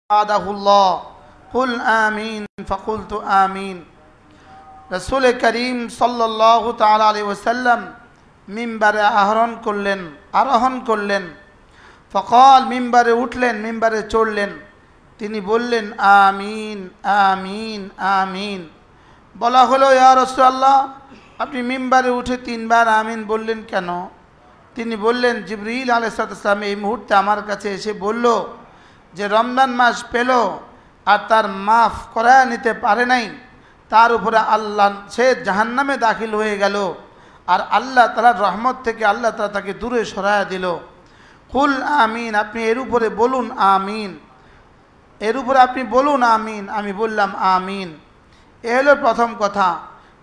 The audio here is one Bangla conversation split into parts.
আদাহুল্লাহ কুল আমিন ফাকুলতু আমিন। রাসূল করিম সাল্লাল্লাহু তাআলা আলাইহি ওয়াসাল্লাম মিম্বারে আরোহণ করলেন। ফকাল, মিম্বারে উঠলেন, মিম্বারে চড়লেন। তিনি বললেন আমিন আমিন আমিন। বলা হলো, ইয়া রাসূলুল্লাহ, আপনি মিম্বারে উঠে 3 বার আমিন বললেন কেন? তিনি বললেন, জিবরিল আলাইহিস সালাম এই মুহূর্তে আমার কাছে এসে বলল যে রমজান মাস পেল আর তার মাফ করা নিতে পারে নাই, তার উপরে আল্লাহ সে জাহান্নামে দাখিল হয়ে গেল আর আল্লাহ তাআলার রহমত থেকে আল্লাহ তাআলা তাকে দূরে সরায়া দিল। কুল আমিন, আপনি এর উপরে বলুন আমিন, এর উপরে আপনি বলুন আমিন। আমি বললাম আমিন। এ হলো প্রথম কথা।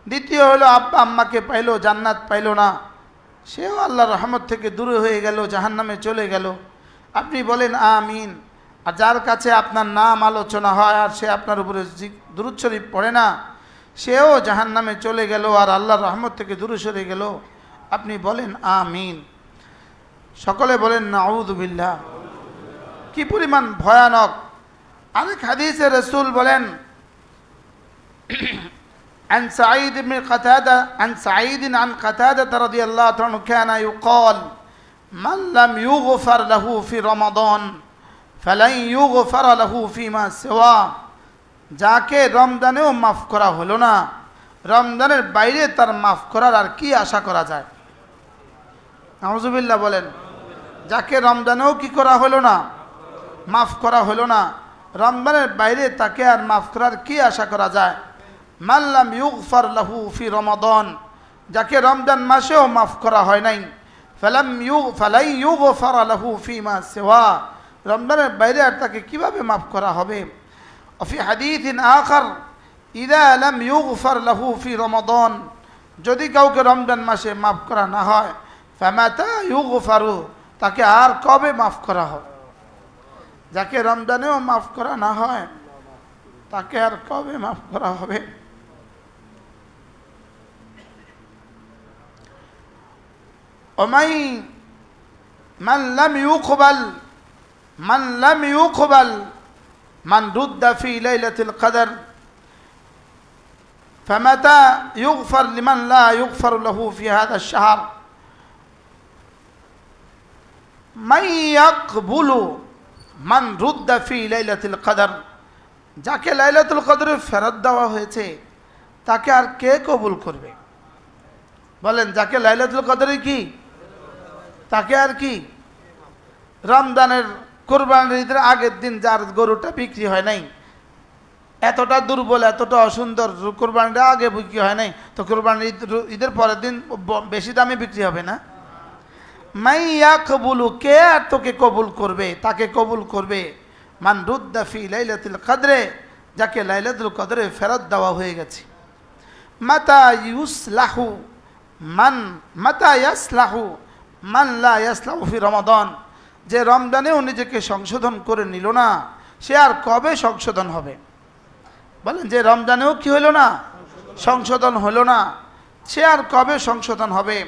দ্বিতীয় হলো, আব্বা আম্মাকে পাইল, জান্নাত পাইল না, সেও আল্লাহর রহমত থেকে দূরে হয়ে গেল, জাহান্নামে চলে গেল। আপনি বলেন আমিন। আর যার কাছে আপনার নাম আলোচনা হয় আর সে আপনার উপরে দুরূদ শরীফ পড়ে না, সেও জাহান্নামে চলে গেল আর আল্লাহর রহমত থেকে দূরে সরে গেল। আপনি বলেন আমিন। সকলে বলেন নাউযু বিল্লাহ। কি পরিমাণ ভয়ানক! আরেক হাদিসে রাসূল বলেন, عن سعيد بن قتادة عن سعيد عن قتادة رضي الله عنه كان يقال من لم يغفر له في رمضان فلن يغفر له فيما سواه। যাকে রমজানেও মাফ করা হলো না, রমজানের বাইরে তার মাফ করার আর কি আশা করা যায়? নাউযুবিল্লাহ বলেন। যাকে রমজানেও কি করা হলো না, মাফ করা হলো না, রমজানের বাইরে তাকে আর মাফ করার কি আশা করা যায়? মান লাম ইউগফার লাহু ফি রমাদান, যাকে রমজান মাসেও মাফ করা হয় নাই, ফালাই ইউগফার লাহু ফিমা সিওয়া, রমজানের বাইরে আর তাকে কিভাবে মাফ করা হবে? ফি হাদিসিন আখার, ইযা লাম ইউগফার লাহু ফি রমাদান, যদি কাউকে রমজান মাসে মাফ করা না হয়, ফামাতা ইউগফারু, তাকে আর কবে মাফ করা হবে? যাকে রমজানেও মাফ করা না হয় তাকে আর কবে মাফ করা হবে? মান লাম ইউকবাল মান রুদ্দা ফি লাইলাতুল কদর ফামাতা ইউগফার লিমান লা ইউগফার লাহু ফি হাযা আশ-শাহর। মান ইয়াকবুলু মান রুদ্দা ফি লাইলাতুল কদর, যাকে লাইলাতুল কদরে ফেরত দেওয়া হয়েছে তাকে আর কে কবুল করবে? বলেন, যাকে লাইলাতুল কদরে কি, তাকে আর কি? রমজানের কুরবানির ঈদের আগের দিন যার গরুটা বিক্রি হয় নাই, এতটা দুর্বল, এতটা অসুন্দর, কুরবানির আগে বিক্রি হয় নাই, তো কুরবানির ঈদের পরের দিন বেশি দামে বিক্রি হবে না? মাইয়া কবুলু, কে আর তোকে কবুল করবে? তাকে কবুল করবে মান রুদ্দা ফি লাইলাতুল কদরে, যাকে লাইলাতুল কদরে ফেরত দেওয়া হয়ে গেছে। মাতা ইউসলাহু মান লা ইয়াসলাহু ফি রমাদান, যে রমজানেও নিজেকে সংশোধন করে নিল না, সে আর কবে সংশোধন হবে? বলেন, যে রমজানেও কি হলো না, সংশোধন হলো না, সে আর কবে সংশোধন হবে?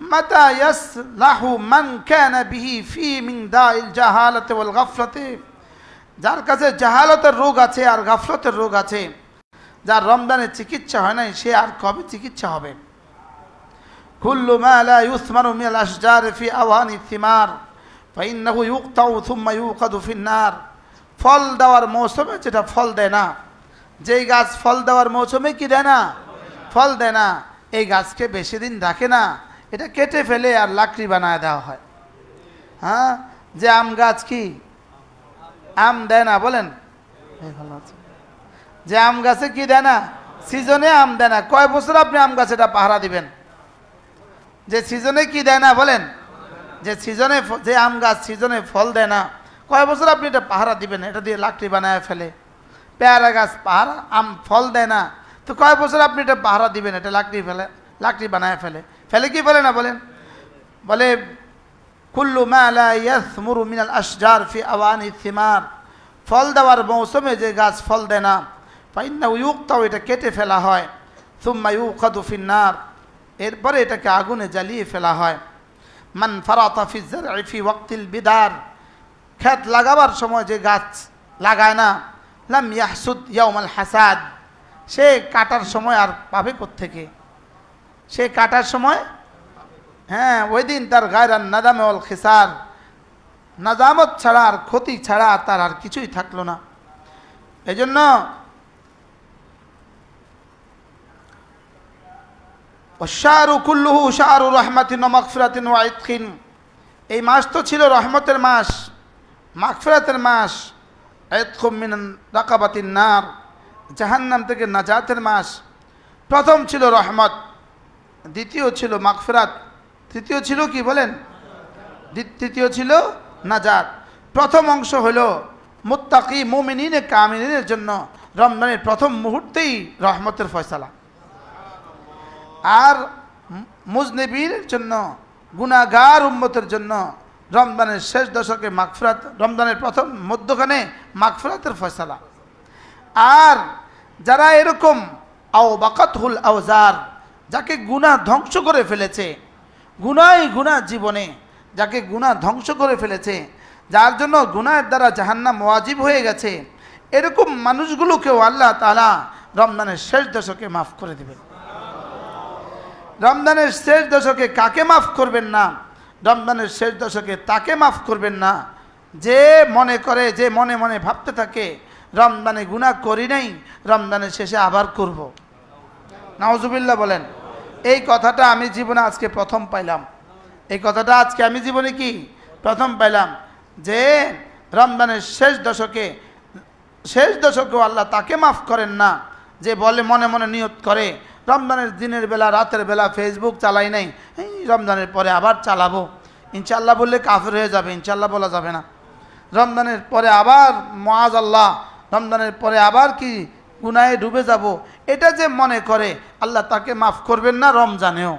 মাতা ইয়াসলাহু মান কানা বিহি ফি মিন দাইল জাহালাতি ওয়াল গাফলাতি, যার কাছে জাহালতের রোগ আছে আর গাফলতের রোগ আছে, যার রমজানের চিকিৎসা হয় নাই, সে আর কবে চিকিৎসা হবে? কুল্লু মা লা ইউসমারু মিনাল আশজার ফি আওয়ানি থিমার ফাইন্নাহু ইউকতাউ থুম্মা ইউকাদু ফিন নার। ফল দেওয়ার মৌসুমে যেটা ফল দেয় না, যেই গাছ ফল দেওয়ার মৌসুমে কি দেয় না, ফল দেয় না, এই গাছকে বেশি দিন রাখে না, এটা কেটে ফেলে আর লাকড়ি বানায় দেওয়া হয়। হ্যাঁ, যে আম গাছ কি আম দেয় না? বলেন, ভালো আছে। যে আম গাছে কি দেয় না, সিজনে আম দেয় না, কয় বছর আপনি আম গাছ এটা পাহারা দিবেন? যে সিজনে কি দেয় না, বলেন, যে সিজনে, যে আম গাছ সিজনে ফল দেয় না, কয় বছর আপনি এটা পাহারা দিবেন? এটা দিয়ে লাকড়ি বানায় ফেলে। পেয়ারা গাছ পাহারা, আম ফল দেয় না, তো কয় বছর আপনি এটা পাহারা দিবেন? এটা লাকড়ি বানায় ফেলে। ফেলে কি বলে না? বলেন, বলে কুল্লু মা লা ইয়াসমুরু মিনাল আশজার ফি আওয়ানি থিমার, ফল দেওয়ার মৌসুমে যে গাছ ফল দেয় না, ফাইন্নাহু ইউকতাউ, এটা কেটে ফেলা হয়, সুম্মা ইউকাদু ফিন নার, এরপরে এটাকে আগুনে জ্বালিয়ে ফেলা হয়। মান ফারাতা ফি যারঈ ফি ওয়াক্তিল বিদার, ক্ষেত লাগাবার সময় যে গাছ লাগায় না, লাম ইয়াহসুদ ইয়াউমাল হাসাদ, সে কাটার সময় আর পাবে কোত্থেকে? সে কাটার সময়, হ্যাঁ, ওই দিন তার গায়রান নাদামে ওয়াল খিসার, নাদামত ছাড়া আর ক্ষতি ছাড়া তার আর কিছুই থাকলো না। এই জন্য শাহরু কুল্লুহু শাহরু রহমাতিন ওয়া মাগফিরাতিন ওয়া ইতকিন, এই মাস তো ছিল রহমতের মাস, মাগফিরাতের মাস, ইতকুম মিন রাকাবাতিন নার, জাহান্নাম থেকে নাজাতের মাস। প্রথম ছিল রহমত, দ্বিতীয় ছিল মাগফিরাত, তৃতীয় ছিল কি বলেন? তৃতীয় ছিল নাজাত। প্রথম অংশ হলো মুত্তাকি মুমিনিনে কামিলিনের জন্য রমজানের প্রথম মুহূর্তেই রহমতের ফয়সালা, আর মুজনিবির জন্য, গুনাহগার উম্মতের জন্য রমজানের শেষ দশকে মাগফিরাত, রমজানের প্রথম মধ্যখানে মাগফিরাতের ফয়সালা। আর যারা এরকম আও বাকাতহুল আওজার, যাকে গুনাহ ধ্বংস করে ফেলেছে, গুনাহ জীবনে যাকে গুনাহ ধ্বংস করে ফেলেছে, যার জন্য গুনাহের দ্বারা জাহান্নাম ওয়াজিব হয়ে গেছে, এরকম মানুষগুলোকেও আল্লাহ তাআলা রমজানের শেষ দশকে মাফ করে দেবেন। রমজানের শেষ দশকে কাকে মাফ করবেন না? রমজানের শেষ দশকে তাকে মাফ করবেন না যে মনে করে, যে মনে মনে ভাবতে থাকে রমজানে গুনাহ করি নাই, রমজানের শেষে আবার করব। নাউজুবিল্লাহ বলেন। এই কথাটা আমি জীবনে আজকে প্রথম পাইলাম, এই কথাটা আজকে আমি জীবনে কি প্রথম পাইলাম, যে রমজানের শেষ দশকেও আল্লাহ তাকে মাফ করেন না যে বলে, মনে মনে নিয়ত করে রমজানের দিনের বেলা রাতের বেলা ফেসবুক চালাই নাই, এই রমজানের পরে আবার চালাবো, ইনশাল্লাহ বললে কাফের হয়ে যাবে, ইনশাল্লাহ বলা যাবে না। রমজানের পরে আবার মাআযাল্লাহ, রমজানের পরে আবার কি গুনাহে ডুবে যাব, এটা যে মনে করে আল্লাহ তাকে মাফ করবেন না রমজানেও।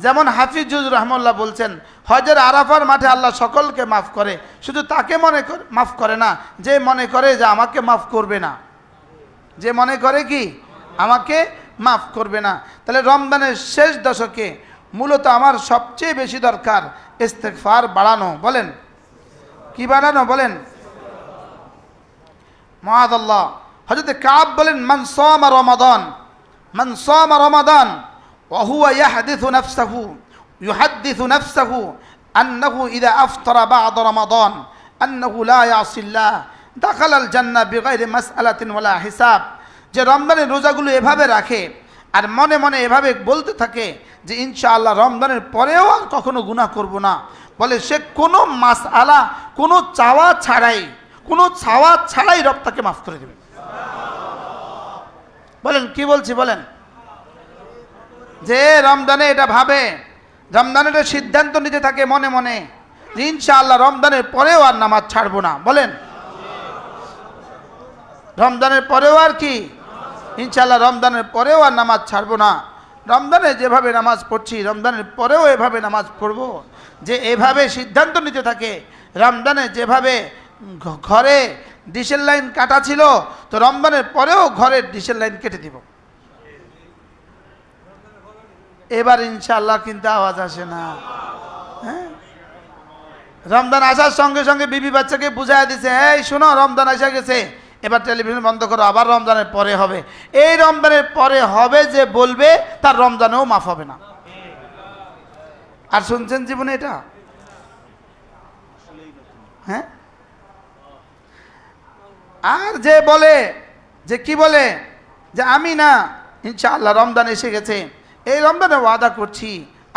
যেমন হাফিজুর রহমাল্লাহ বলছেন, হজের আরাফার মাঠে আল্লাহ সকলকে মাফ করে, শুধু তাকে মাফ করে না যে মনে করে যে আমাকে মাফ করবে না, যে মনে করে কি আমাকে মাফ করবে না। তাহলে রমজানের শেষ দশকে মূলত আমার সবচেয়ে বেশি দরকার ইস্তেগফার বাড়ানো। বলেন কি বাড়ানো? বলেন মুআযাল্লাহ। হযরত কাব বলেন, মান সামা রমাদান ওয়া হুয়া ইউহাদ্দিসু নাফসাহু আন্নাহু ইযা আফতারা বা'দা রমাদান আন্নাহু লা ইয়াসিল্লাহ দাখালাল জান্নাহ বিগাইরি মাসআলাতিন ওয়ালা হিসাব। যে রমজানের রোজাগুলো এভাবে রাখে আর মনে মনে এভাবে বলতে থাকে যে ইনশাআল্লাহ রমজানের পরেও আর কখনো গুনাহ করব না, বলে সে কোনো মাসআলা, কোনো চাওয়া ছাড়াই রব তাকে মাফ করে দেবে। বলেন কি বলছি? বলেন যে রমজানে এটা ভাবে, রমজানে এটা সিদ্ধান্ত নিতে থাকে মনে মনে যে ইনশাআল্লাহ রমজানের পরেও আর নামাজ ছাড়বো না। বলেন রমজানের পরেও আর কি ইনশাআল্লাহ রমজানের পরেও আর নামাজ ছাড়বো না। রমজানে যেভাবে নামাজ পড়ছি রমজানের পরেও এভাবে নামাজ পড়ব, যে এভাবে সিদ্ধান্ত নিতে থাকে। রমজানে যেভাবে ঘরে ডিশের লাইন কাটা ছিল, তো রমজানের পরেও ঘরের ডিশের লাইন কেটে দিব। এবার ইনশাআল্লাহ কিন্তু আওয়াজ আসে না। হ্যাঁ, রমজান আসার সঙ্গে সঙ্গে বিবি বাচ্চাকে বুঝাই দিছে, এই শোনো রমজান আসা গেছে, এবার টেলিভিশন বন্ধ করো, আবার রমজানের পরে হবে। এই রমজানের পরে হবে যে বলবে, তার রমজানেও মাফ হবে না। আর শুনছেন জীবনে এটা? হ্যাঁ, আর যে বলে, যে কি বলে, যে আমি না ইনশাআল্লাহ রমজান এসে গেছে, এই রমজানে ওয়াদা করছি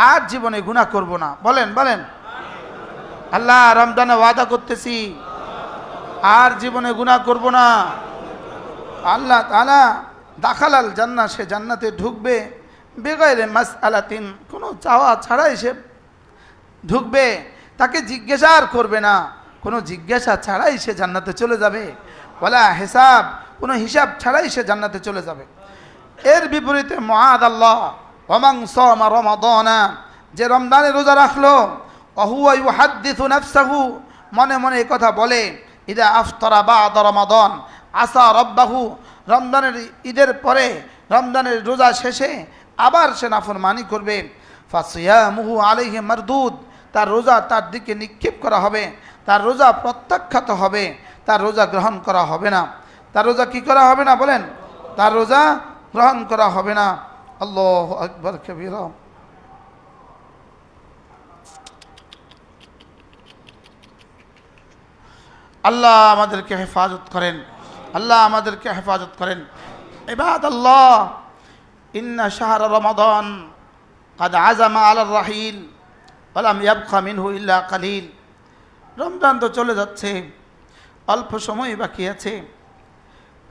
আর জীবনে গুনাহ করব না। বলেন বলেন আল্লাহ রমজানে ওয়াদা করতেছি আর জীবনে গুনাহ করব না। আল্লাহ তাআলা দাখালাল জান্নাহ, সে জান্নাতে ঢুকবে বেগাইরে মাসআলাতিন, কোনো চাওয়া ছাড়াই সে ঢুকবে, তাকে জিজ্ঞাসা আর করবে না, কোনো জিজ্ঞাসা ছাড়াই সে জান্নাতে চলে যাবে। ওয়ালা হিসাব, কোনো হিসাব ছাড়াই সে জান্নাতে চলে যাবে। এর বিপরীতে মুআযাল্লাহ ওয়ামান সামা রমাদানা, যে রমজানে রোজা রাখলো, ওয়া হুয়া ইউহাদ্দিসু নাফসাহু, মনে মনে এই কথা বলে, ইদা আফতারা বা'দা রমাদান আসা রব্বাহু, রমজানের ঈদের পরে রমজানের রোজা শেষে আবার সে নাফরমানি করবে। ফাসিয়ামুহু আলাইহি মারদুদ, তার রোজা তার দিকে নিক্ষেপ করা হবে, তার রোজা প্রত্যাখ্যাত হবে, তার রোজা গ্রহণ করা হবে না। তার রোজা কি করা হবে না বলেন? তার রোজা গ্রহণ করা হবে না। আল্লাহু আকবার কবীরা। আল্লাহ আমাদেরকে হেফাজত করেন, আল্লাহ আমাদেরকে হেফাজত করেন। ইবাদাল্লাহ, ইন্না শাহর রমাদান قد عزم على الرحيل ولم يبقى منه إلا قليل। রমজান তো চলে যাচ্ছে, অল্প সময় বাকি আছে।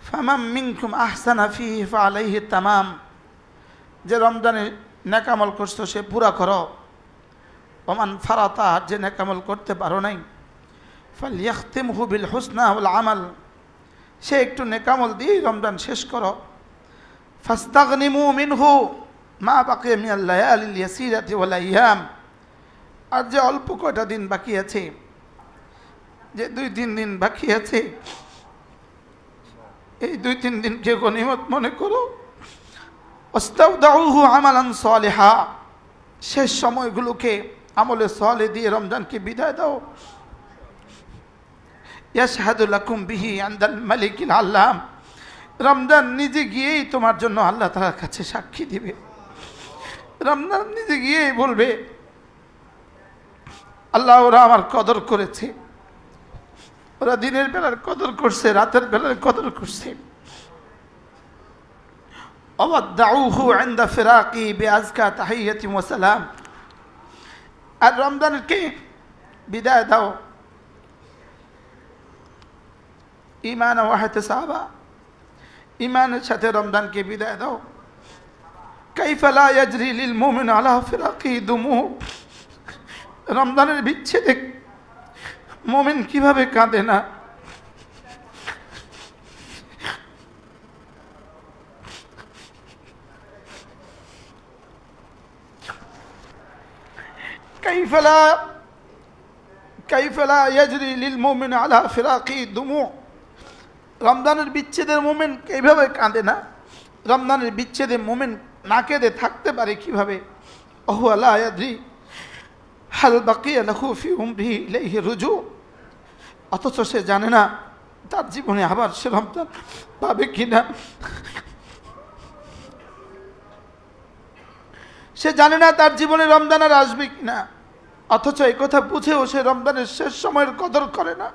ফামান মিনকুম আহসানা ফিহি ফালাইহি তামাম। যে রমজানে নেকামল করছো সে পুরা করো। ওমান ফারাতা, যে নেকামল করতে পারো নাই, ফালইখতিমহু বিল হুসনা ওয়াল আমাল, সে একটু নেকামল দিয়ে রমজান শেষ করো। ফাস্তাগনিমু মিনহু মা বাকিয়া মিনাল লায়ালিল ইয়াসিরাতি ওয়াল আইয়াম। আর যে অল্প কয়টা দিন বাকি আছে, যে 2-3 দিন বাকি আছে, এই 2-3 দিনকে গনিমত মনে করো। ওয়াস্তাউদাউহু আমালান সালিহা, শেষ সময়গুলোকে আমলে সালেহ দিয়ে রমজানকে বিদায় দাও। ইয়াশহাদু লাকুম বিহি ইনদাল মালিকিল আল্লাম, রমজান নিজে গিয়েই তোমার জন্য আল্লাহ তাআলার কাছে সাক্ষী দিবে। রমজান নিজে গিয়েই বলবে, আল্লাহ ওরা আমার কদর করেছে, ওরা দিনের বেলার কদর করছে, রাতের বেলার কদর করছে। ওয়াদাউহু ইনদা ফিরাকি বিআজকা তাহিয়াতি ওয়া সালাম। আর রমজানকে বিদায় দাও ঈমান ওয়া ইহতিসাবা, ঈমানের সাথে রমজানকে বিদায় দাও। কাইফা লা ইয়াজরি লিল মুমিন আলা ফিরাকি দুমু। রমজানের বিচ্ছেদে মুমিন কিভাবে কাঁদে না? কাইফা লা ইয়াজরি লিল মুমিন আলা ফিরাকি দুমু। রমজানের বিচ্ছেদের মুমিন এইভাবে কাঁদে না। রমজানের বিচ্ছেদে মুমিন না কেঁদে থাকতে পারে কিভাবে? ওহু লা ইয়াদরি হাল বাকিয়া লাহু ফি উমরিহি ইলাইহি রুজু। অথচ সে জানে না তার জীবনে আবার সে রমজান পাবে কিনা। সে জানে না তার জীবনে রমজান আর আসবে কিনা। অথচ এই কথা বুঝেও সে রমজানের শেষ সময়ের কদর করে না।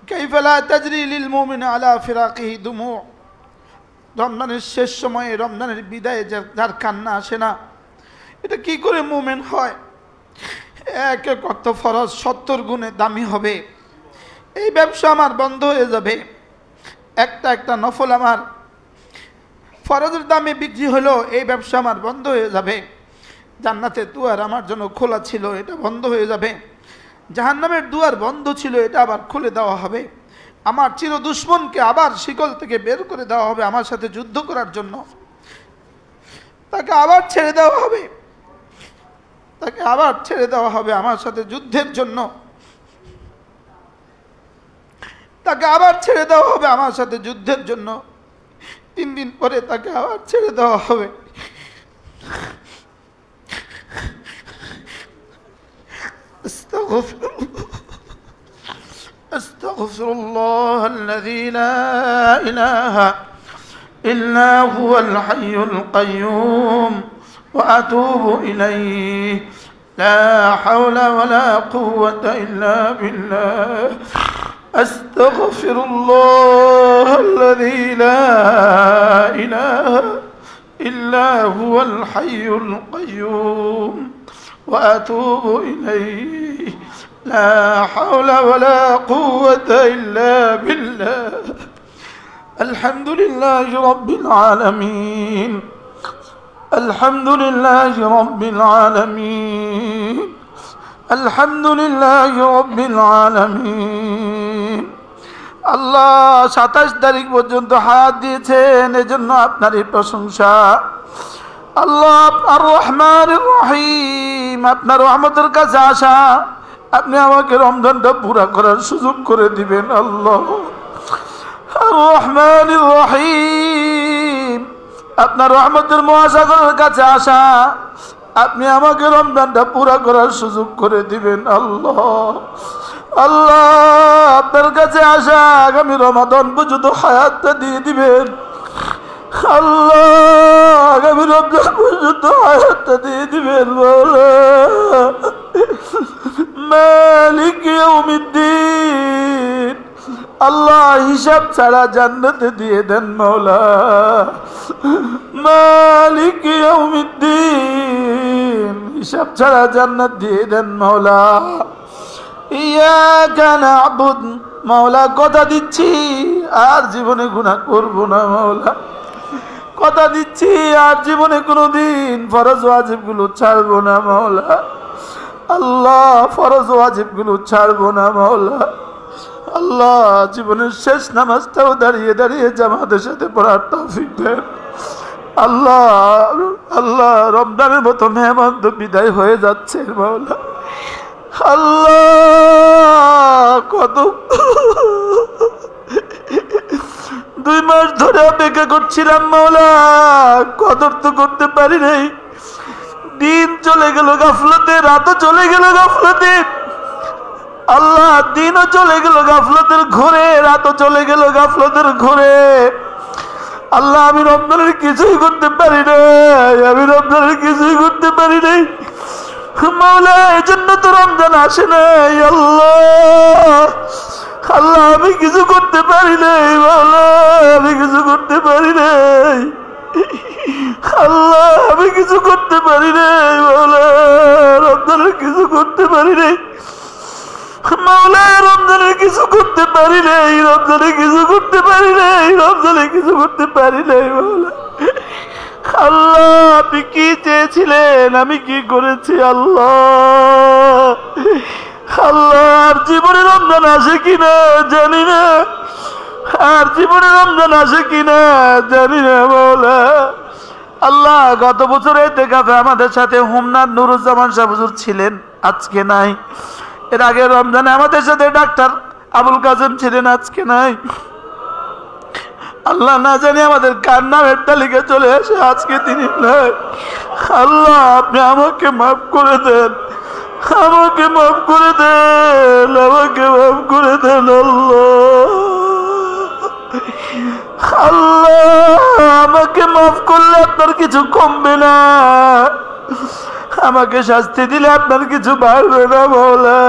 কাইফা লা তাজরি লিল মুমিন আলা ফিরাকিহি দুমু। রমজানের শেষ সময়ে রমজানের বিদায়ে যার কান্না আসে না, এটা কি করে মুমিন হয়? এক এক অর্থ ফরজ 70 গুণে দামি হবে। এই ব্যবসা আমার বন্ধ হয়ে যাবে। একটা একটা নফল আমার ফরজের দামে বিক্রি হলো, এই ব্যবসা আমার বন্ধ হয়ে যাবে। জান্নাতের দুয়ার আমার জন্য খোলা ছিল, এটা বন্ধ হয়ে যাবে। জাহান্নামের দুয়ার বন্ধ ছিল, এটা আবার খুলে দেওয়া হবে। আমার চির দুশ্মনকে আবার শিকল থেকে বের করে দেওয়া হবে আমার সাথে যুদ্ধ করার জন্য। তাকে আবার ছেড়ে দেওয়া হবে, তাকে আবার ছেড়ে দেওয়া হবে আমার সাথে যুদ্ধের জন্য। তাকে আবার ছেড়ে দেওয়া হবে আমার সাথে যুদ্ধের জন্য। 3 দিন পরে তাকে আবার ছেড়ে দেওয়া হবে। আস্তাগফিরুল্লাহ আল্লাযী লা ইলাহা ইল্লা হুয়াল হাইয়ুল কাইয়্যুম ওয়া আতুবু ইলাইহি লা হাওলা ওয়ালা কুওয়াতা ইল্লা বিল্লাহ। أستغفر الله الذي لا إله إلا هو الحي القيوم وأتوب إليه لا حول ولا قوة إلا بالله. الحمد لله رب العالمين. الحمد لله رب العالمين. الحمد لله رب العالمين. আল্লাহ 27 তারিখ পর্যন্ত হায়াত দিয়েছেন, এজন্য আপনারই প্রশংসা। আল্লাহ আর রহমানির রহিম, আপনার রহমতের কাছে আসা, আপনি আমাকে রমজানটা পুরা করার সুযোগ করে দিবেন। আল্লাহ আর রহমানির রহিম, আপনার রহমতের মহাসাগরের কাছে আসা, আপনি আমাকে রমজানটা পুরা করার সুযোগ করে দিবেন। আল্লাহ আল্লাহ আপনার কাছে আসা আগামী রমাদান পর্যন্ত হায়াতটা দিয়ে দিবেন। আল্লাহ আগামী রমজান পর্যন্ত হায়াতটা দিয়ে দিবেন। মাওলা মালিক ইয়াউমিদ্দিন, আল্লাহ হিসাব ছাড়া জান্নাতে দিয়ে দেন মাওলা। মালিক ইয়াউমিদ্দিন, হিসাব ছাড়া জান্নাত দিয়ে দেন মাওলা। ইয়াকা না'বুদ, মাওলা কথা দিচ্ছি আর জীবনে গুনাহ করব না মাওলা। কথা দিচ্ছি আর জীবনে কোনোদিন ফরজ ওয়াজিব গুলো ছাড়বো না মাওলা। আল্লাহ ফরজ ওয়াজিব গুলো ছাড়বো না মাওলা। আল্লাহ জীবনের শেষ নামাজটাও দাঁড়িয়ে দাঁড়িয়ে জামাতের সাথে পড়ার তৌফিক দেন আল্লাহ। আল্লাহ রমজানের মতো মেহমান তো বিদায় হয়ে যাচ্ছে মাওলা। আল্লাহ কত 2 মাস ধরে অপেক্ষা করছিলাম মাওলা, কদর তো করতে পারি নাই। দিন চলে গেল গাফলতে, রাতও চলে গেল গাফলতে। আল্লাহ দিনও চলে গেল গাফলতের ঘোরে, রাতও চলে গেল গাফলতের ঘোরে। আল্লাহ আমি রমজানের কিছুই করতে পারি নাই, আমি রমজানের কিছুই করতে পারি নাই মাওলা। এই জন্য তো রমজান আসে নাই আল্লাহ। আল্লাহ আমি কিছু করতে পারি নাই মাওলা, আমি কিছু করতে পারি নাই আল্লাহ, আমি কিছু করতে পারি নাই মাওলা। রমজানের কিছু করতে পারি নাই মাওলা, রমজানের কিছু করতে পারি নাই, রমজানে কিছু করতে পারি নাই, রমজানে কিছু করতে পারি নাই মাওলা। আল্লাহ আপনি কি চেয়েছিলেন, আমি কি করেছি আল্লাহ। আল্লাহ আর জীবনে রমজান আসে কিনা জানি না, আর জীবনে রমজান আসে কিনা জানি না মাওলা। আল্লাহ গত বছর ইতিকাফে আমাদের সাথে হোমনাথ নুরুজ্জামান সাহেব হুজুর ছিলেন, আজকে নাই। এর আগে রমজানে আমাদের সাথে ডাক্তার আবুল কাসেম ছিলেন, আজকে নাই। আল্লাহ না জানি আমাদের কার নামের তালিকা চলে আসে, আজকে তিনি নাই। আল্লাহ আপনি আমাকে মাফ করে দেন, আমাকে মাফ করে দেন, আমাকে মাফ করে দেন আল্লাহ। আল্লাহ আমাকে মাফ করলে আপনার কিছু কমবে না, আমাকে শাস্তি দিলে আপনার কিছু বাড়বে না মাওলা।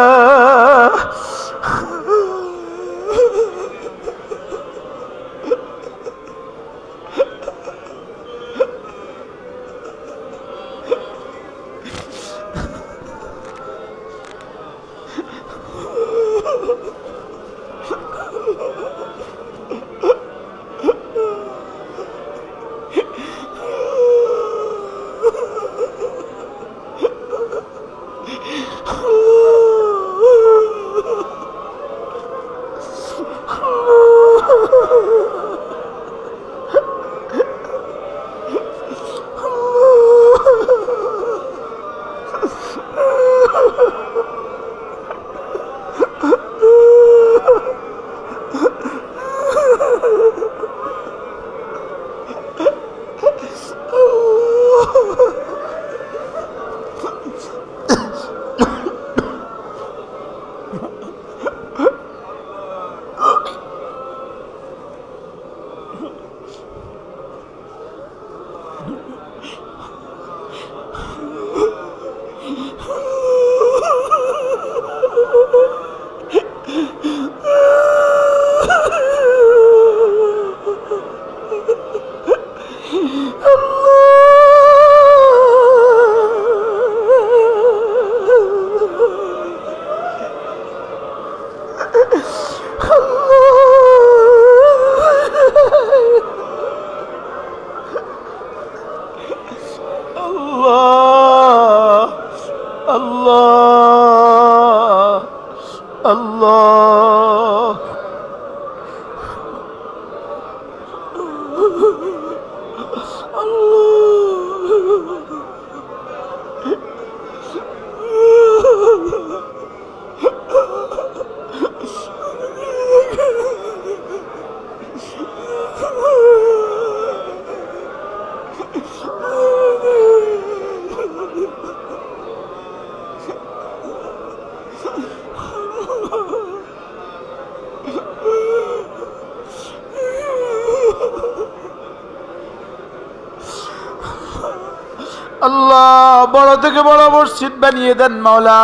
আল্লাহ বড় থেকে বড় মসজিদ বানিয়ে দেন মাওলা,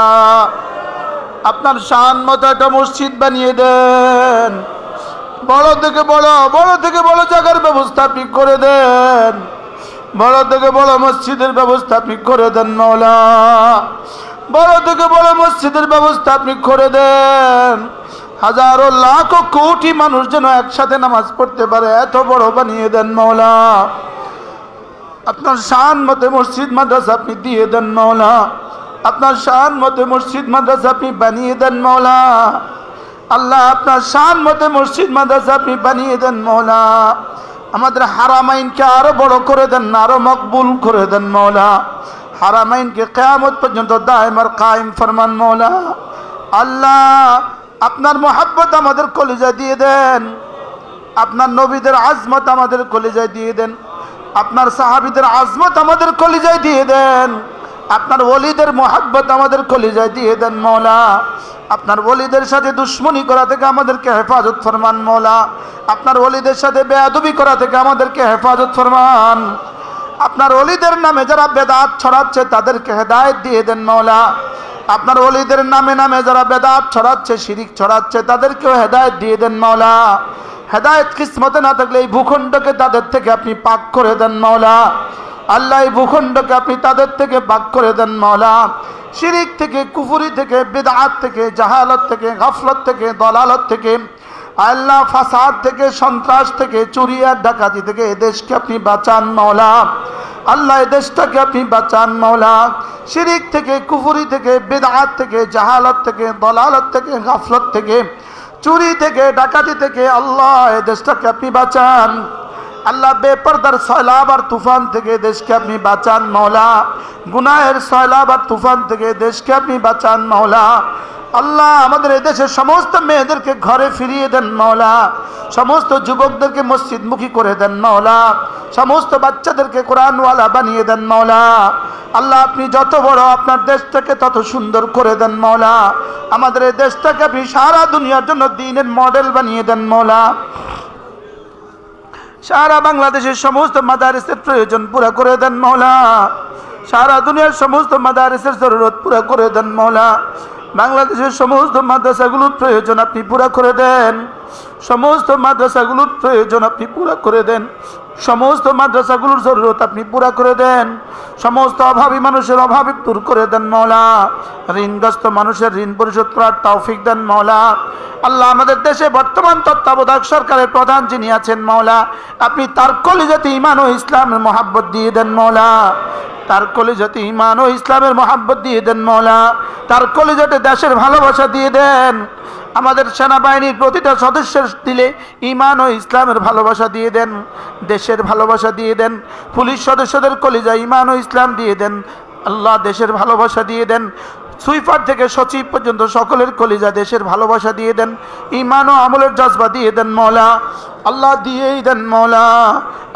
আপনার শান মতো একটা মসজিদ বানিয়ে দেন। বড় থেকে বড় জায়গার ব্যবস্থা আপনি করে দেন, বড় থেকে বড় মসজিদের ব্যবস্থা আপনি করে দেন মাওলা, বড় থেকে বড় মসজিদের ব্যবস্থা আপনি করে দেন। হাজারো লাখো কোটি মানুষ যেন একসাথে নামাজ পড়তে পারে এত বড় বানিয়ে দেন মাওলা। আপনার শান মতে মসজিদ মাদ্রাসা আপনি দিয়ে দেন মাওলা, আপনার শান মতে মসজিদ মাদ্রাসা আপনি বানিয়ে দেন মাওলা। আল্লাহ আপনার শান মতে মসজিদ মাদ্রাসা আপনি বানিয়ে দেন মাওলা। আমাদের হারামাইনকে আরো বড় করে দেন, আরো মকবুল করে দেন মাওলা। হারামাইনকে কিয়ামত পর্যন্ত দায়েম আর কায়েম ফরমান মাওলা। আল্লাহ আপনার মোহাব্বত আমাদের কলিজায় দিয়ে দেন, আপনার নবীদের আজমত আমাদের কলিজায় দিয়ে দেন, আপনার সাহাবীদের আজমত আমাদের কলিজায় দিয়ে দেন, আপনার ওলিদের মোহাব্বত আমাদের কলিজায় দিয়ে দেন মাওলা। আপনার ওলিদের সাথে দুশ্মনী করা থেকে আমাদেরকে হেফাজত ফরমান মাওলা। আপনার ওলিদের সাথে বেয়াদবি করা থেকে আমাদেরকে হেফাজত ফরমান। আপনার ওলিদের নামে যারা বেদাত ছড়াচ্ছে তাদেরকে হেদায়েত দিয়ে দেন মাওলা। আপনার ওলিদের নামে নামে যারা বেদাত ছড়াচ্ছে, শিরিক ছড়াচ্ছে, তাদেরকেও হেদায়েত দিয়ে দেন মাওলা। হেদায়েত কিসমতে না থাকলে এই ভূখণ্ডকে তাদের থেকে আপনি পাক করে দেন মাওলা। আল্লাহ এই ভূখণ্ডকে আপনি তাদের থেকে পাক করে দেন মাওলা। শিরিক থেকে, কুফরি থেকে, বিদআত থেকে, জাহালত থেকে, গাফলত থেকে, দলালত থেকে, আল্লাহ ফাসাদ থেকে, সন্ত্রাস থেকে, চুরি আর ডাকাতি থেকে এই দেশকে আপনি বাঁচান মাওলা। আল্লাহ এই দেশটাকে আপনি বাঁচান মাওলা। শিরিক থেকে, কুফরি থেকে, বিদআত থেকে, জাহালত থেকে, দলালত থেকে, গাফলত থেকে, চুরি থেকে, ডাকাতি থেকে আল্লাহ এই দেশটাকে আপনি বাঁচান। আল্লাহ বেপরদার সয়লাব আর তুফান থেকে দেশকে আপনি বাঁচান মাওলা। গুনাহের সয়লাব আর তুফান থেকে দেশকে আপনি বাঁচান মাওলা। আল্লাহ আমাদের এই দেশের সমস্ত মেয়েদেরকে ঘরে ফিরিয়ে দেন মাওলা। সমস্ত যুবকদেরকে মসজিদমুখী করে দেন মাওলা। সমস্ত বাচ্চাদেরকে কোরআনওয়ালা বানিয়ে দেন মাওলা। আল্লাহ আপনি যত বড় আপনার দেশটাকে তত সুন্দর করে দেন মাওলা। আমাদের এই দেশটাকে আপনি সারা দুনিয়ার জন্য দ্বীনের মডেল বানিয়ে দেন মাওলা। সারা বাংলাদেশের সমস্ত মাদারিসের প্রয়োজন পুরা করে দেন মাওলা। সারা দুনিয়ার সমস্ত মাদারিসের জরুরত পুরা করে দেন মাওলা। বাংলাদেশের সমস্ত মাদ্রাসাগুলোর প্রয়োজন আপনি পুরা করে দেন। সমস্ত মাদ্রাসাগুলোর প্রয়োজন আপনি পুরা করে দেন। সমস্ত মাদ্রাসাগুলোর জরুরত আপনি পুরা করে দেন। সমস্ত অভাবী মানুষের অভাব দূর করে দেন মাওলা। ঋণগ্রস্ত মানুষের ঋণ পরিশোধ করার তৌফিক দেন মাওলা। আল্লাহ আমাদের দেশে বর্তমান তত্ত্বাবধায়ক সরকারের প্রধান যিনি আছেন মাওলা, আপনি তার কলিজাতে ঈমান ও ইসলামের মহাব্বত দিয়ে দেন মাওলা। তার কলিজাতে ঈমান ও ইসলামের মহাব্বত দিয়ে দেন মাওলা। তার কলিজাতে দেশের ভালোবাসা দিয়ে দেন। আমাদের সেনাবাহিনীর প্রতিটা সদস্যের দিলে ঈমান ও ইসলামের ভালোবাসা দিয়ে দেন, দেশের ভালোবাসা দিয়ে দেন। পুলিশ সদস্যদের কলিজা ঈমান ও ইসলাম দিয়ে দেন। আল্লাহ দেশের ভালোবাসা দিয়ে দেন। সুইপার থেকে সচিব পর্যন্ত সকলের কলিজা দেশের ভালোবাসা দিয়ে দেন। ঈমান ও আমলের জজবা দিয়ে দেন মাওলা। আল্লাহ দিয়েই দেন মাওলা।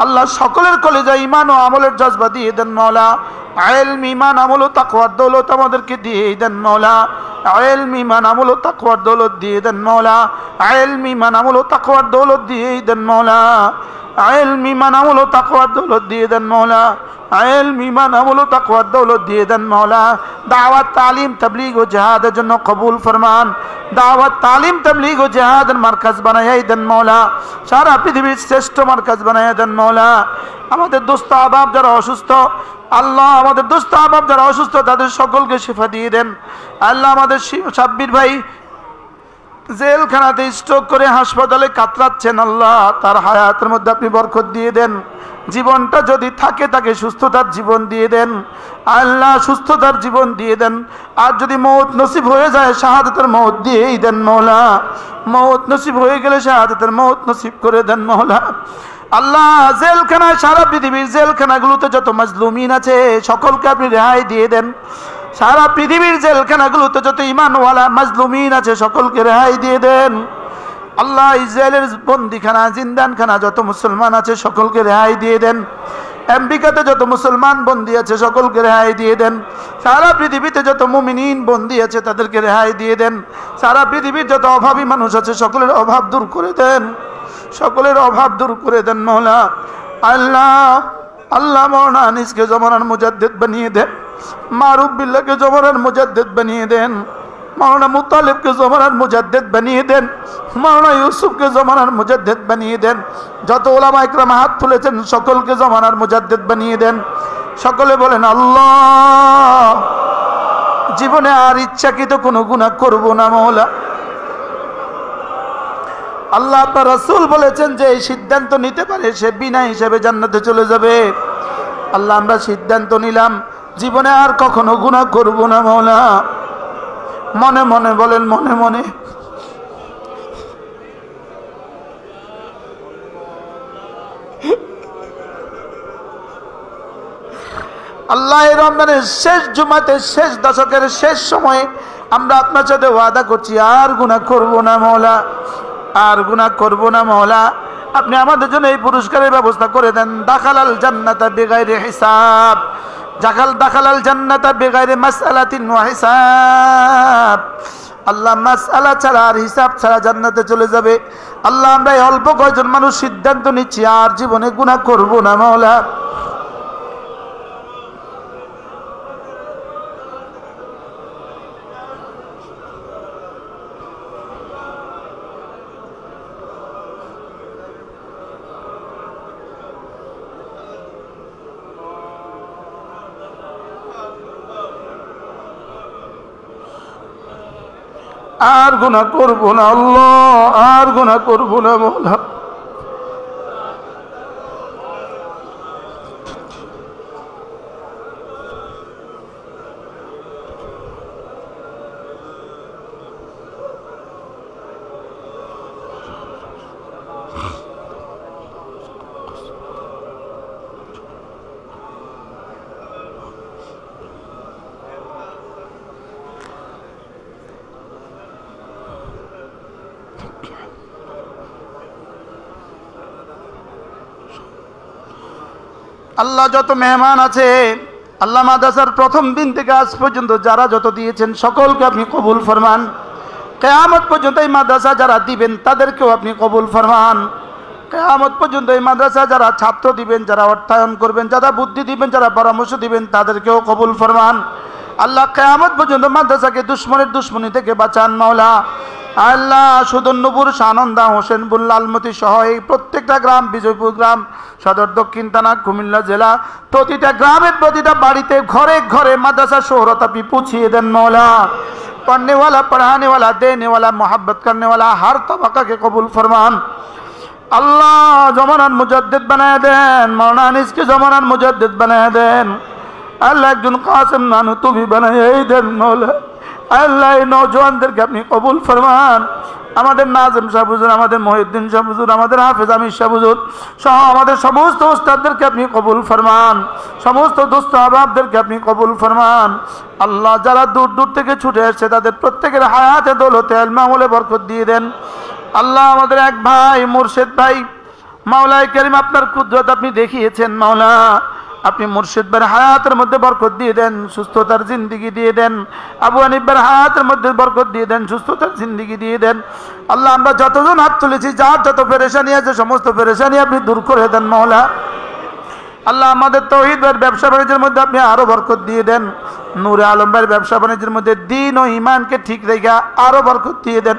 আল্লাহ সকলের কলিজা ঈমান ও আমলের জজবা দিয়ে দেন মাওলা। ইলম, ঈমান, আমল ও তাকওয়ার দৌলত আমাদেরকে দিয়েই দেন মাওলা। ইলম, ঈমান, আমল ও তাকওয়ার দৌলত দিয়ে দেন মাওলা। ইলম, ঈমান, আমল ও তাকওয়ার দৌলত দিয়েই দেন মাওলা। ইলম, ঈমান, আমল ও তাকওয়ার দৌলত দিয়ে দেন মাওলা। ইলম, ঈমান, আমল ও তাকওয়ার দৌলত দিয়ে দেন মাওলা। দাওয়াত, তালিম, তাবলীগ ও জিহাদের জন্য কবুল ফরমান। দাওয়াত, তালিম, তাবলীগ ও জিহাদের মার্কাজ বানাইয়া দেন মাওলা। সারা পৃথিবীর শ্রেষ্ঠ মার্কাজ বানাইয়া দেন মাওলা। আমাদের দোস্ত আহবাব যারা অসুস্থ, আল্লাহ আমাদের দোস্ত আহবাব যারা অসুস্থ তাদের সকলকে শিফা দিয়ে দেন। আল্লাহ আমাদের সাব্বির ভাই জেলখানাতে স্ট্রোক করে হাসপাতালে কাতরাচ্ছেন, আল্লাহ তার হায়াতের মধ্যে আপনি বরকত দিয়ে দেন। জীবনটা যদি থাকে তাকে সুস্থতার জীবন দিয়ে দেন আল্লাহ, সুস্থতার জীবন দিয়ে দেন। আর যদি মৌত নসিব হয়ে যায় শাহাদাতের মৌত দিয়েই দেন মাওলা। মৌত নসিব হয়ে গেলে শাহাদাতের মৌত নসিব করে দেন মাওলা। আল্লাহ জেলখানায়, সারা পৃথিবীর জেলখানাগুলোতে যত মাজলুমিন আছে সকলকে আপনি রেহাই দিয়ে দেন। সারা পৃথিবীর জেলখানাগুলোতে যত ঈমানওয়ালা মাজলুমিন আছে সকলকে রেহাই দিয়ে দেন। আল্লাহ ইসরায়েলের বন্দিখানা, জিন্দানখানা যত মুসলমান আছে সকলকে রেহাই দিয়ে দেন। আমেরিকাতে যত মুসলমান বন্দী আছে সকলকে রেহাই দিয়ে দেন। সারা পৃথিবীতে যত মুমিনিন বন্দী আছে তাদেরকে রেহাই দিয়ে দেন। সারা পৃথিবীর যত অভাবী মানুষ আছে সকলের অভাব দূর করে দেন। সকলের অভাব দূর করে দেন মাওলা। আল্লাহ আল্লাহ মাওলানা আনিসকে জমানার মুজাদ্দিদ বানিয়ে দেন, মারুফ বিল্লাহকে জমানার মুজাদ্দিদ বানিয়ে দেন, মাওলানা মুতালিবকে জমানার মুজাদ্দিদ বানিয়ে দেন, মাওলানা ইউসুফকে জমানার মুজাদ্দিদ বানিয়ে দেন। যত ওলামা ইকরাম হাত তুলেছেন সকলকে জমানার মুজাদ্দিদ বানিয়ে দেন। সকলে বলেন আল্লাহ। জীবনে আর ইচ্ছাকৃত কোনো গুনাহ করব না মাওলা। আল্লাহ আপনার রাসূল বলেছেন যে এই সিদ্ধান্ত নিতে পারে সে বিনা হিসেবে জান্নাতে চলে যাবে। আল্লাহ আমরা সিদ্ধান্ত নিলাম জীবনে আর কখনো গুনাহ করব না মাওলা। মনে মনে বলেন, মনে মনে। আল্লাহ এই রমজানের শেষ জুমাতে শেষ দশকের শেষ সময়ে আমরা আপনার সাথে ওয়াদা করছি আর গুনাহ করব না মাওলা, আর গুনাহ করব না মাওলা। আপনি আমাদের জন্য এই পুরস্কারের ব্যবস্থা করে দেন। দাখালাল জান্নাতা বিগাইরি হিসাব, দাখালাল জান্নাতা বিগাইরি মাসআলাতিন ওয়া হিসাব। আল্লাহ মাসআলা ছাড়া আর হিসাব ছাড়া জান্নাতে চলে যাবে। আল্লাহ আমরা এই অল্প কয়েকজন মানুষ সিদ্ধান্ত নিচ্ছি আর জীবনে গুনাহ করব না মাওলা। আর গুনাহ করব না আল্লাহ, আর গুনাহ করব না মাওলা। আল্লাহ যত মেহমান আছে আল্লাহ মাদ্রাসার প্রথম দিন থেকে আজ পর্যন্ত যারা যত দিয়েছেন সকলকে আপনি কবুল ফরমান। কিয়ামত পর্যন্ত এই মাদ্রাসা যারা দিবেন তাদেরকেও আপনি কবুল ফরমান। কিয়ামত পর্যন্ত এই মাদ্রাসা যারা ছাত্র দিবেন, যারা অর্থায়ন করবেন, যারা বুদ্ধি দিবেন, যারা পরামর্শ দিবেন তাদেরকেও কবুল ফরমান। আল্লাহ কিয়ামত পর্যন্ত মাদ্রাসাকে দুশমনের দুশমনি থেকে বাঁচান মাওলা। আল্লাহ সুদর্ণপুর, সানন্দা, হোসেনপুর, লালমতি সহ এই প্রত্যেকটা গ্রাম, বিজয়পুর গ্রাম, সদর দক্ষিণ থানা, কুমিল্লা জেলা, প্রতিটা গ্রামের প্রতিটা বাড়িতে ঘরে ঘরে মাদ্রাসা শোহরত আপনি পৌঁছিয়ে দেন মৌলা। पढ़ने वाला, पढ़ाने वाला, देने वाला, मोहब्बत करने वाला हर तबका के कबूल फरमान। अल्लाह जमानार मुजद्दिद बनाए देन, मौलाना अनीस के जमानार मुजद्दिद बनाए देन। अल्लाह एकजन कासिम नानूतुबी बनाए देन मौला। আল্লাহ এই নওজওয়ানদেরকে আপনি কবুল ফরমান। আমাদের নাজিম সাহেব হুজুর, আমাদের মহিউদ্দিন সাহেব হুজুর, আমাদের হাফেজ আমির সাহেব হুজুর সহ আমাদের সমস্ত উস্তাদদেরকে আপনি কবুল ফরমান। সমস্ত দোস্ত আহবাবদেরকে আপনি কবুল ফরমান। আল্লাহ যারা দূর দূর থেকে ছুটে আসছে তাদের প্রত্যেকের হায়াতে দৌলতে ইলমে আমলে বরকত দিয়ে দেন। আল্লাহ আমাদের এক ভাই মুর্শিদ ভাই, মাওলায়ে কারীম আপনার কুদরত আপনি দেখিয়েছেন মাওলা। আপনি মুর্শিদ ভাইয়ের হায়াতের মধ্যে বরকত দিয়ে দেন, সুস্থতার জিন্দেগি দিয়ে দেন। আবু হানিফ ভাইয়ের হায়াতের মধ্যে বরকত দিয়ে দেন, সুস্থতার জিন্দেগি দিয়ে দেন। আল্লাহ আমরা যতজন হাত তুলেছি, যার যত পেরেশানি আছে সমস্ত পেরেশানি আপনি দূর করে দেন মাওলা। আল্লাহ আমাদের তৌহিদ ভাইয়ের ব্যবসা বাণিজ্যের মধ্যে আপনি আরো বরকত দিয়ে দেন। নূরে আলম ভাইয়ের ব্যবসা বাণিজ্যের মধ্যে দিন ও ইমানকে ঠিক রেখা আরো বরকত দিয়ে দেন।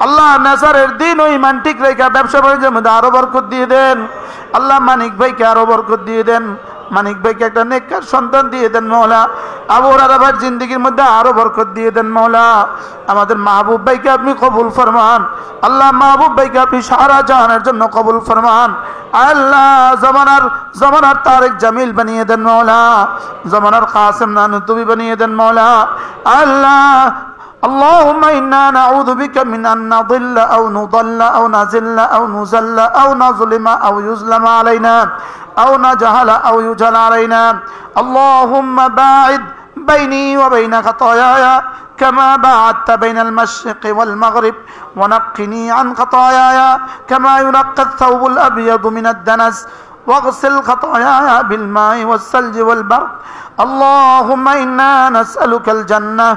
আল্লাহ নাসারের দিন ও ইমান ঠিক রেখা ব্যবসা বাণিজ্যের মধ্যে আরো বরকত দিয়ে দেন। আল্লাহ মানিক ভাইকে আরো বরকত দিয়ে দেন। মানিক ভাইকে একটা নেককার সন্তান দিয়ে দেন মৌলা। আবু হুরায়রা ভাইয়ের জিন্দেগির মধ্যে আরো বরকত দিয়ে দেন মৌলা। আমাদের মাহবুব ভাইকে আপনি কবুল ফরমান। আল্লাহ মাহবুব ভাইকে আপনি সারা জাহানের জন্য কবুল ফরমান। আল্লাহ জমানার তারেক জামিল বানিয়ে দেন মৌলা। জমানার কাসিম নানুতুবি বানিয়ে দেন মৌলা। আল্লাহ اللهم إنا نعوذ بك من أن نضل أو نضل أو نزل أو نزل أو نظلم أو يظلم علينا أو نجهل أو يجهل علينا. اللهم باعد بيني وبين خطاياي كما باعدت بين المشرق والمغرب، ونقني عن خطاياي كما ينقى الثوب الأبيض من الدنس، واغسل خطاياي بالماء والثلج والبرد. اللهم إنا نسألك الجنة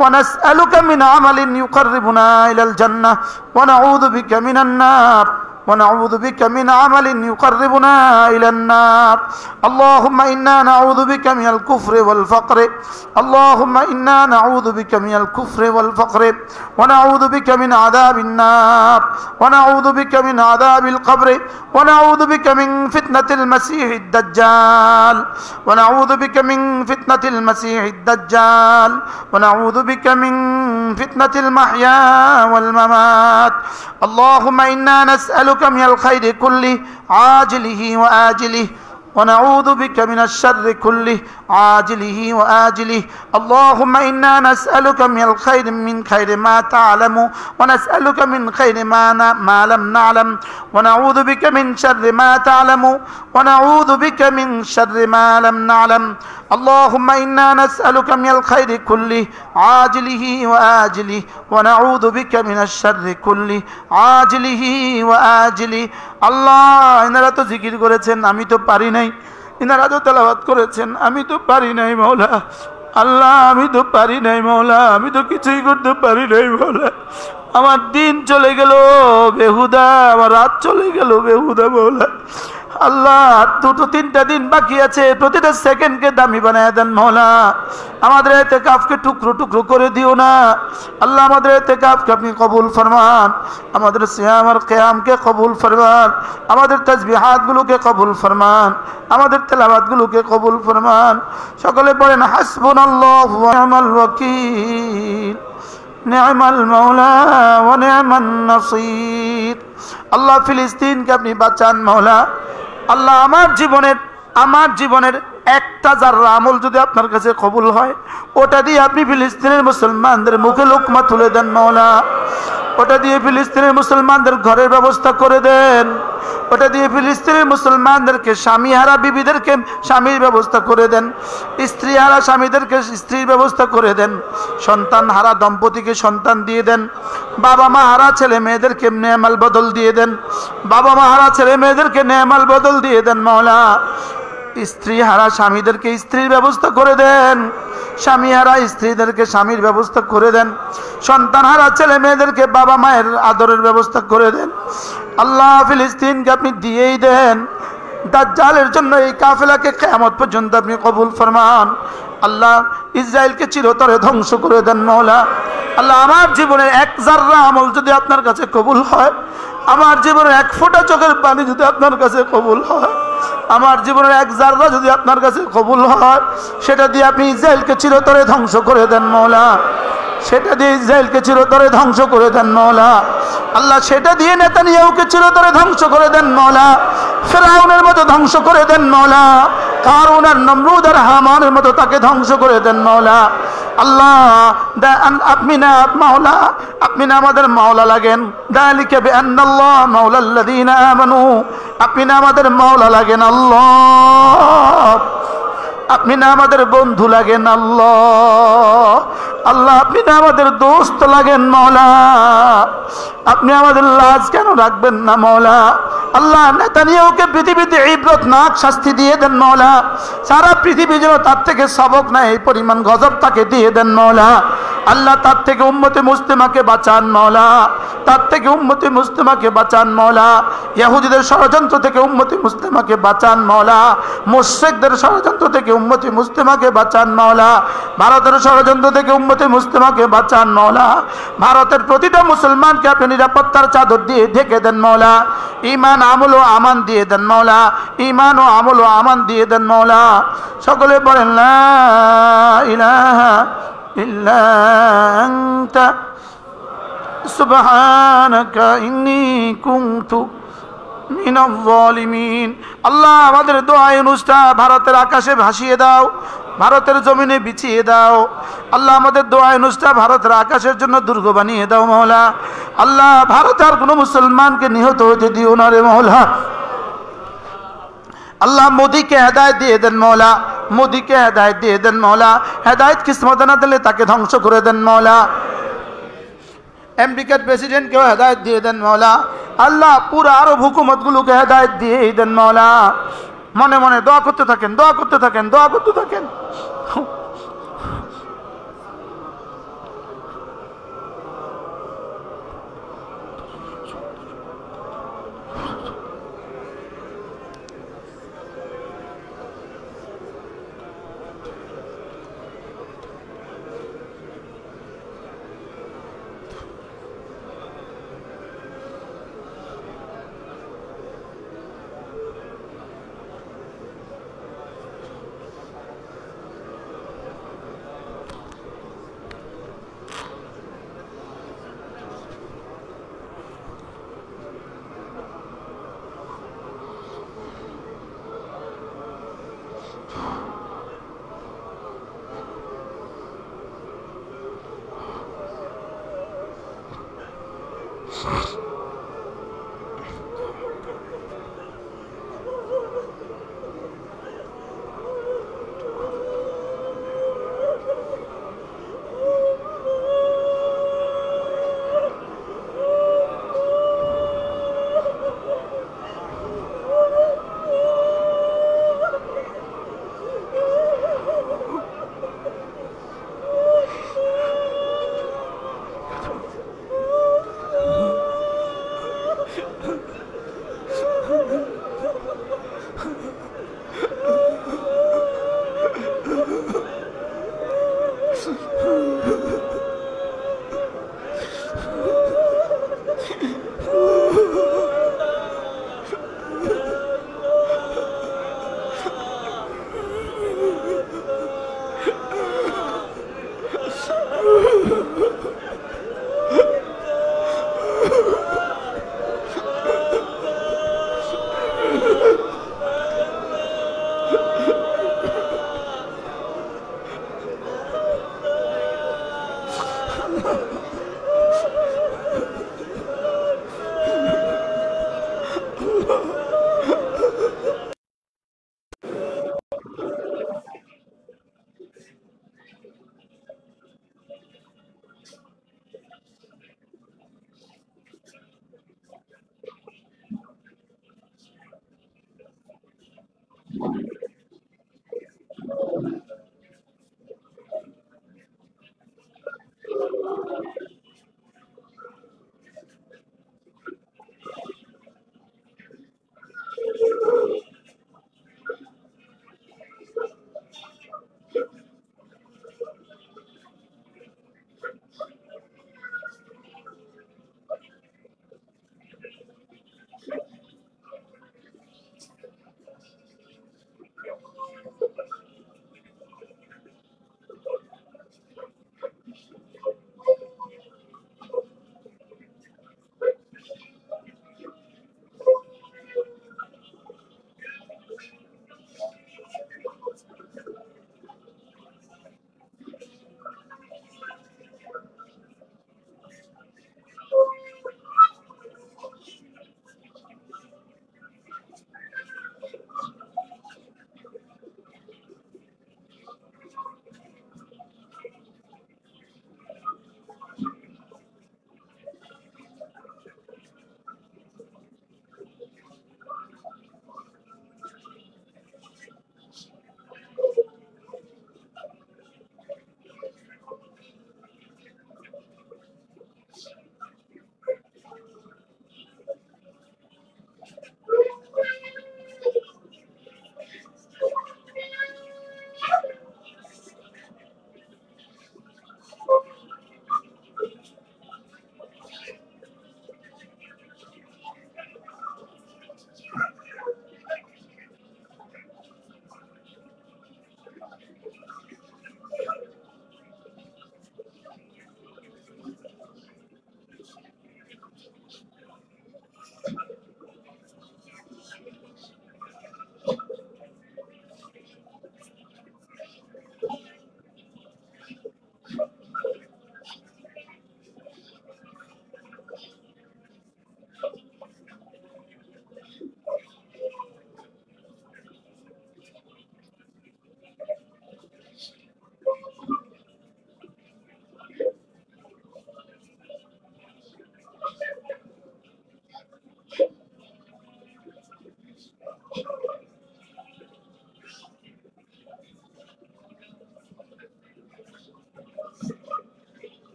ونسألك من عمل يقربنا إلى الجنة ونعوذ بك من النار. ونعوذ بك من عمل يقربنا إلى النار اللهم إنا نعوذ بك من الكفر والفقر اللهم إنا نعوذ بك من الكفر والفقر ونعوذ بك من عذاب النار ونعوذ بك من عذاب القبر ونعوذ بك من فتنة المسيح الدجال ونعوذ بك من فتنة المسيح الدجال ونعوذ بك من فتنة المحيا والممات اللهم إنا نسألك من الخير كله عاجله وآجله ونعوذ بك من الشر كله عاجله وآجله اللهم إنا نسألك من الخير من خير ما تعلم ونسألك من خير ما لم نعلم ونعوذ بك من شر ما تعلم ونعوذ بك من شر ما لم نعلم اللهم إنا نسألك من الخير كله عاجله وآجله ونعوذ بك من الشر كله عاجله وآجله আল্লাহ ইনারা তো জিকির করেছেন আমি তো পারি নাই ইনারা তো তেলাওয়াত করেছেন আমি তো পারি নাই মাওলা আল্লাহ আমি তো পারি নাই মাওলা আমি তো কিছুই করতে পারি নাই মাওলা আমার দিন চলে গেল বেহুদা আমার রাত চলে গেল বেহুদা মাওলা আল্লাহ দুটো তিনটা দিন বাকি আছে প্রতিটা সেকেন্ডকে দামি বানায় দেন মাওলা আমাদের ইতিকাফকে টুকরো টুকরো করে দিও না আল্লাহ আমাদের ইতিকাফকে আপনি কবুল ফরমান আমাদের সিয়াম আর কিয়ামকে কবুল ফরমান আমাদের তাসবিহাতগুলোকে কবুল ফরমান আমাদের তেলাওয়াতগুলোকে কবুল ফরমান সকলে পড়েন হাসবুনাল্লাহু ওয়া নি'মাল ওয়াকিল নি'মাল মাওলা ওয়া নি'মান নাসির আল্লাহ ফিলিস্তিনকে আপনি বাঁচান মাওলা আল্লাহ আমার জীবনের একটা যারা আমল যদি আপনার কাছে কবুল হয় ওটা দিয়ে আপনি ফিলিস্তিনের মুসলমানদের মুখে লোকমা তুলে দেন মাওলা ওটা দিয়ে ফিলিস্তিনের মুসলমানদের ঘরের ব্যবস্থা করে দেন ওটা দিয়ে ফিলিস্তিনের মুসলমানদেরকে স্বামীহারা বিবিদেরকে স্বামীর ব্যবস্থা করে দেন স্ত্রীহারা স্বামীদেরকে স্ত্রীর ব্যবস্থা করে দেন সন্তান হারা দম্পতিকে সন্তান দিয়ে দেন বাবা মা হারা ছেলে মেয়েদেরকে নেমাল বদল দিয়ে দেন বাবা মা হারা ছেলে মেয়েদেরকে নেমাল বদল দিয়ে দেন মাওলা স্ত্রী হারা স্বামীদেরকে স্ত্রীর ব্যবস্থা করে দেন স্বামী হারা স্ত্রীদেরকে স্বামীর ব্যবস্থা করে দেন সন্তান হারা ছেলে মেয়েদেরকে বাবা মায়ের আদরের ব্যবস্থা করে দেন আল্লাহ ফিলিস্তিনকে আপনি দিয়েই দেন দাজ্জালের জন্য এই কাফেলাকে কিয়ামত পর্যন্ত আপনি কবুল ফরমান আল্লাহ ইসরায়েলকে চিরতরে ধ্বংস করে দেন মাওলা আল্লাহ আমার জীবনের এক জাররা আমল যদি আপনার কাছে কবুল হয় আমার জীবনের এক ফোঁটা চোখের পানি যদি আপনার কাছে কবুল হয় আমার জীবনের এক জাররা যদি আপনার কাছে কবুল হয় সেটা দিয়ে আপনি ইসরায়েলকে চিরতরে ধ্বংস করে দেন মাওলা সেটা দিয়ে ইসরায়েলকে চিরতরে ধ্বংস করে দেন মাওলা আল্লাহ সেটা দিয়ে নেতানিয়াহুকে চিরতরে ধ্বংস করে দেন মাওলা ফিরআউনের মতো ধ্বংস করে দেন মাওলা কারুন আর নমরুদ আর হামানের মতো তাকে ধ্বংস করে দেন মাওলা আল্লাহ আপনি না মাওলা আপনি না আমাদের মাওলা লাগেন যালিকা বিআন্নাল্লাহ মাওলাল্লাযীনা আমানু আপনি না আমাদের মাওলা লাগেন আল্লাহ আপনি না আমাদের বন্ধু লাগেন আল্লাহ আল্লাহ আপনি না আমাদের দোস্ত লাগেন মাওলা আপনি আমাদের লাজ কেন রাখবেন না মাওলা আল্লাহ নেতানিয়াহুকে পৃথিবীতে ইবরতনাক শাস্তি দিয়ে দেন মাওলা সারা পৃথিবী যেন তার থেকে সবক নেয় এই পরিমাণ গজব তাকে দিয়ে দেন মাওলা আল্লাহ তার থেকে উম্মতে মুসলিমাকে বাঁচান মাওলা তার থেকে উম্মতে মুসলিমাকে বাঁচান মাওলা ইহুদিদের ষড়যন্ত্র থেকে উম্মতে মুসলিমাকে বাঁচান মাওলা মুশরিকদের ষড়যন্ত্র থেকে উম্মতে মুসলিমাকে বাঁচান মাওলা ভারতের ষড়যন্ত্র থেকে উম্মতে মুসলিমাকে বাঁচান মাওলা ভারতের প্রতিটা মুসলমানকে আপনি নিরাপত্তার চাদর দিয়ে ঢেকে দেন মাওলা ঈমান আমল ও আমান দিয়ে দেন মাওলা ঈমান ও আমল ও আমান দিয়ে দেন মাওলা সকলে বলেন লা ইলাহা ইল্লা আনতা সুবহানাকা ইন্নী কুনতু মিনাল যালিমিন আল্লাহ আমাদের দোয়া অনুষ্ঠান ভারতের আকাশে ভাসিয়ে দাও ভারতের জমিনে বিছিয়ে দাও আল্লাহ আমাদের দোয়া অনুষ্ঠান ভারতের আকাশের জন্য দুর্গ বানিয়ে দাও মাওলা আল্লাহ ভারতের কোনো মুসলমানকে নিহত হতে দিও না রে মাওলা আল্লাহ মোদীকে হেদায়েত দিয়ে দেন মাওলা মোদীকে হেদায়েত দিয়ে দেন মাওলা হেদায়েত কিসমত না দিলে তাকে ধ্বংস করে দেন মাওলা আমেরিকার প্রেসিডেন্টকেও হেদায়েত দিয়ে দেন মাওলা আল্লাহ পুরো আরব হুকুমতগুলোকে হেদায়েত দিয়ে দেন মাওলা মনে মনে দোয়া করতে থাকেন দোয়া করতে থাকেন দোয়া করতে থাকেন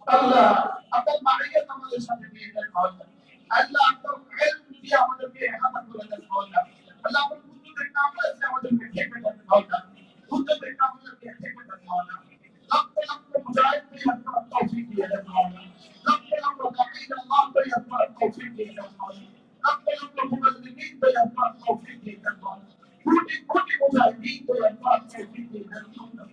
আল্লাহ আপনার মারিয়াত আমাদের সাথে নিয়ে দেন মাওলা আল্লাহ আপনার ইলম দিয়ে আমাদেরকে ইহাতা করে দেন মাওলা আল্লাহ আপনার কুতুবের নাম আছে আমাদেরকে খেপে দেন মাওলা কুতুবের নাম আমাদেরকে খেপে দেন মাওলা লক্ষ লক্ষ মুজাহিদকে আপনার তৌফিক দিয়ে দেন মাওলা লক্ষ লক্ষ কাঈদ আল্লাহকে আপনার তৌফিক দিয়ে দেন মাওলা লক্ষ লক্ষ মুসলিমিনকে আপনার তৌফিক দিয়ে দেন মাওলা কোটি কোটি মুজাহিদকে আপনার তৌফিক দিয়ে দেন মাওলা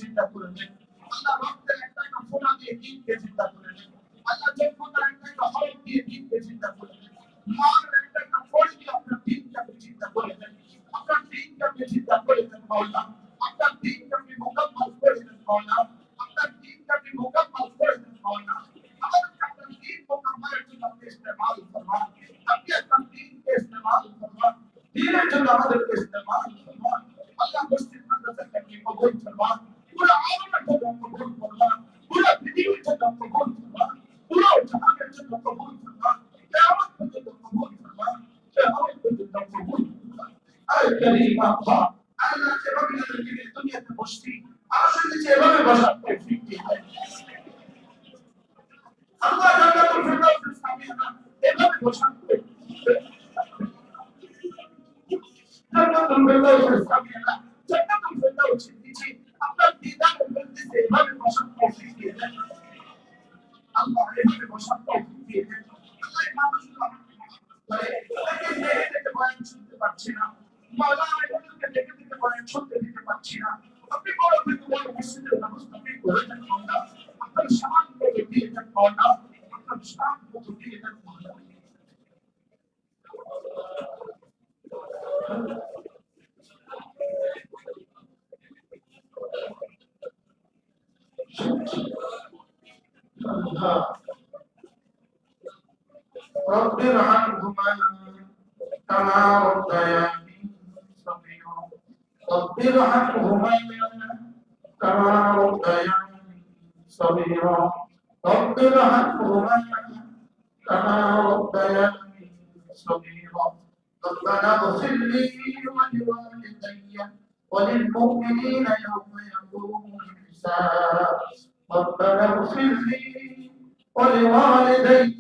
চিন্তা করে নেন আল্লাহ রক্তের একটা ফোঁটা দিয়ে দিনকে চিন্তা করে নেন আল্লাহ যোগ্যতার একটা হরফ দিয়ে দিনকে চিন্তা করে নেন মার একটা ফোঁটা দিয়ে আপনার দিনকে চিন্তা করে নেন আপনার দিনকে চিন্তা করে নেন মাওলা আপনার দিনকে মুকাম্মাল করে নেন মাওলা আপনার দিনকে মুকাম্মাল করে নেন মাওলা আমাদের আপনার দিন মুকাম্মালের জন্য আপনি ইস্তেমাল ফরমান আপনি আপনার দিনকে ইস্তেমাল ফরমান দিনের জন্য আমাদেরকে ইস্তেমাল ফরমান আল্লাহ মসজিদ মাদ্রাসাকে কবুল ফরমান পুরো আলমের জন্য কবুল ফরমান পুরো পৃথিবীর জন্য কবুল ফরমান পুরো জাহানের জন্য কবুল ফরমান কিয়ামত পর্যন্ত কবুল ফরমান কিয়ামত পর্যন্ত কবুল ফরমান আয় করিম আল্লাহ আল্লাহ যেভাবে আমাদেরকে দুনিয়াতে বসছি আসলে যেভাবে বসার তৌফিক দিয়ে দেন আল্লাহ জান্নাতুল ফিরদাউসের সামনে এভাবে বসার তৌফিক জান্নাতুল ফিরদাউসের সামনে জান্নাতুল ফিরদাউসের নিচে আপনার দিদারের মধ্যে এভাবে বসার তৌফিক দিয়ে দেন আল্লাহ এভাবে বসার তৌফিক দিয়ে দেন আল্লাহ মানুষগুলো দেখে বয়ান শুনতে পারছি না মাওলা আমাদেরকে দেখে বয়ান শুনতে দিতে পারছি না আপনি বড় বড় মসজিদের ব্যবস্থা করে দেন মাওলা আপনার সামনে দিয়ে দেন মাওলা আপনার সামনে দিয়ে দেন মাওলা رب ارحمهما كما ربياني صغيرا رب ارحمهما كما ربياني صغيرا رب ارحمهما كما ربياني صغيرا ربنا اغفر لي ولوالدي وللمؤمنين يوم يقوم الحساب ربنا اغفر لي ولوالدي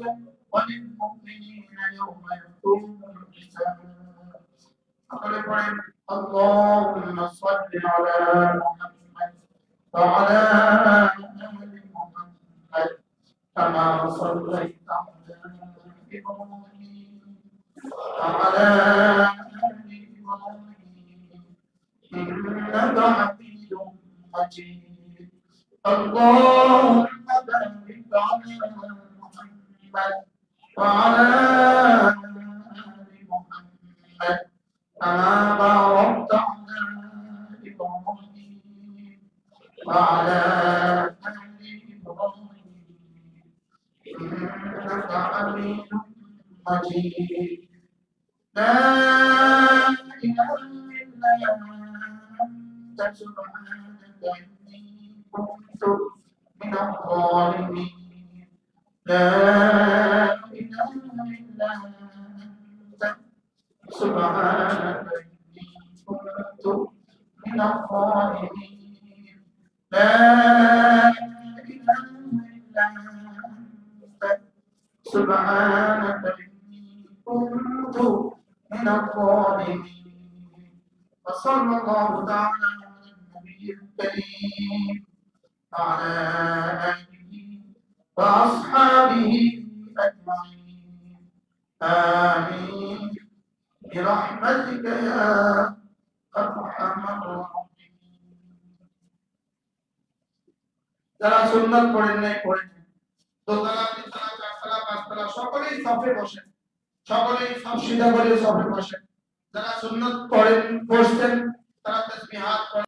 وللمؤمنين يوم يقوم الحساب اللهم صل على محمد وعلى آل محمد كما صليت على إبراهيم وعلى آل إبراهيم إنك حميد مجيد اللهم بارك على محمد وعلى آل محمد كما باركت على إبراهيم وعلى آل إبراهيم إنك حميد مجيد لا إله إلا أنت سبحانك إني كنت من الظالمين لا إله إلا أنت سبحانك إني كنت من الظالمين لا إله إلا أنت سبحانك إني كنت من الظالمين وصلى الله تعالى على النبي الكريم وعلى آله وأصحابه أجمعين آمين برحمتك يا أرحم الراحمين যারা সুন্নাত পড়েন নাই পড়েন দোতলা তিনতলা চারতলা পাঁচতলা সকলেই সাফে বসেন সকলেই সাফ সিধা করে সাফে বসেন যারা সুন্নাত পড়েন বসছেন তারা তাসবিহাত